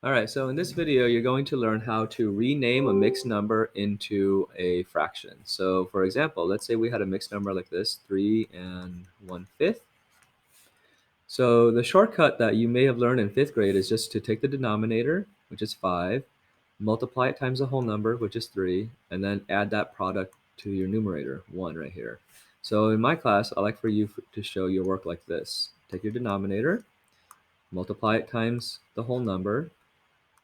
All right, so in this video, you're going to learn how to rename a mixed number into a fraction. So for example, let's say we had a mixed number like this, 3 and 1/5. So the shortcut that you may have learned in 5th grade is just to take the denominator, which is 5, multiply it times the whole number, which is 3, and then add that product to your numerator, 1 right here. So in my class, I like for you to show your work like this. Take your denominator, multiply it times the whole number,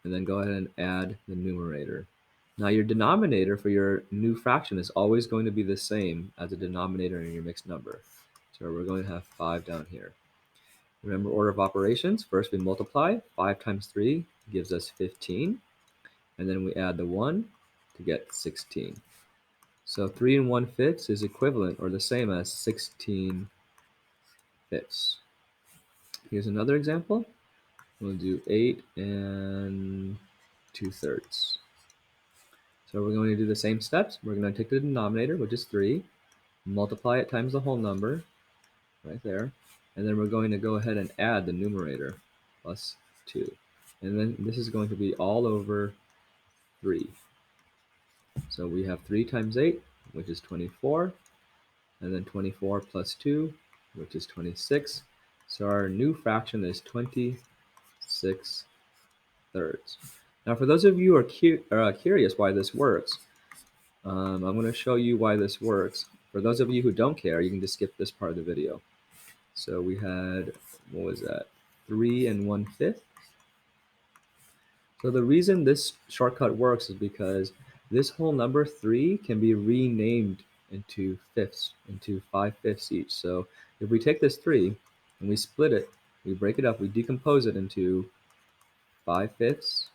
and then go ahead and add the numerator. Now your denominator for your new fraction is always going to be the same as the denominator in your mixed number. So we're going to have 5 down here. Remember order of operations. First we multiply. 5 times 3 gives us 15. And then we add the 1 to get 16. So 3 and 1/5 is equivalent or the same as 16 fifths. Here's another example. We'll do 8 and 2/3. So we're going to do the same steps. We're going to take the denominator, which is 3, multiply it times the whole number, right there, and then we're going to go ahead and add the numerator, plus 2. And then this is going to be all over 3. So we have 3 times 8, which is 24, and then 24 plus 2, which is 26. So our new fraction is 26 thirds. Now for those of you who are curious why this works, I'm going to show you why this works. For those of you who don't care, you can just skip this part of the video. So we had, what was that? 3 and 1/5. So the reason this shortcut works is because this whole number 3 can be renamed into fifths, into 5/5 each. So if we take this 3 and we split it, we break it up, we decompose it into 5/5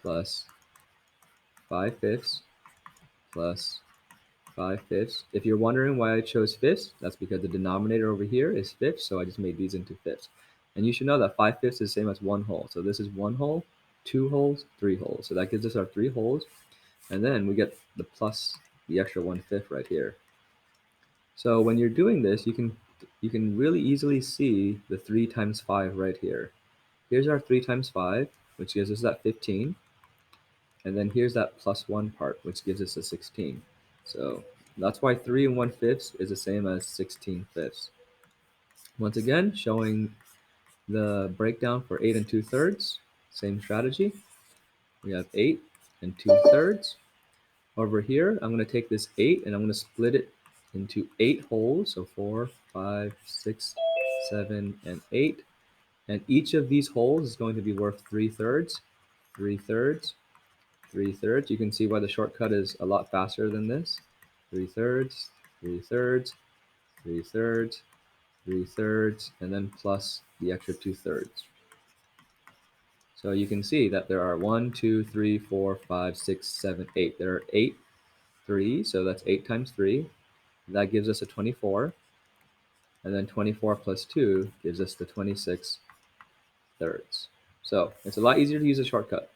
plus 5/5 plus 5/5. If you're wondering why I chose fifths, that's because the denominator over here is fifths, so I just made these into fifths. And you should know that 5/5 is the same as 1 whole. So this is 1 whole, 2 wholes, 3 wholes. So that gives us our 3 wholes. And then we get the plus the extra 1/5 right here. So when you're doing this, you can really easily see the 3 times 5 right here. Here's our 3 times 5, which gives us that 15. And then here's that plus 1 part, which gives us a 16. So that's why 3 and 1/5 is the same as 16 fifths. Once again, showing the breakdown for 8 and 2/3. Same strategy. We have 8 and 2/3. Over here, I'm going to take this 8 and I'm going to split it into 8 wholes. So 4, 5, 6, 7, and 8. And each of these wholes is going to be worth 3/3, 3/3, 3/3. You can see why the shortcut is a lot faster than this. 3/3, 3/3, 3/3, 3/3, and then plus the extra 2/3. So you can see that there are 1, 2, 3, 4, 5, 6, 7, 8. There are 8 3s, so that's 8 times 3. That gives us a 24. And then 24 plus 2 gives us the 26 thirds. So it's a lot easier to use a shortcut.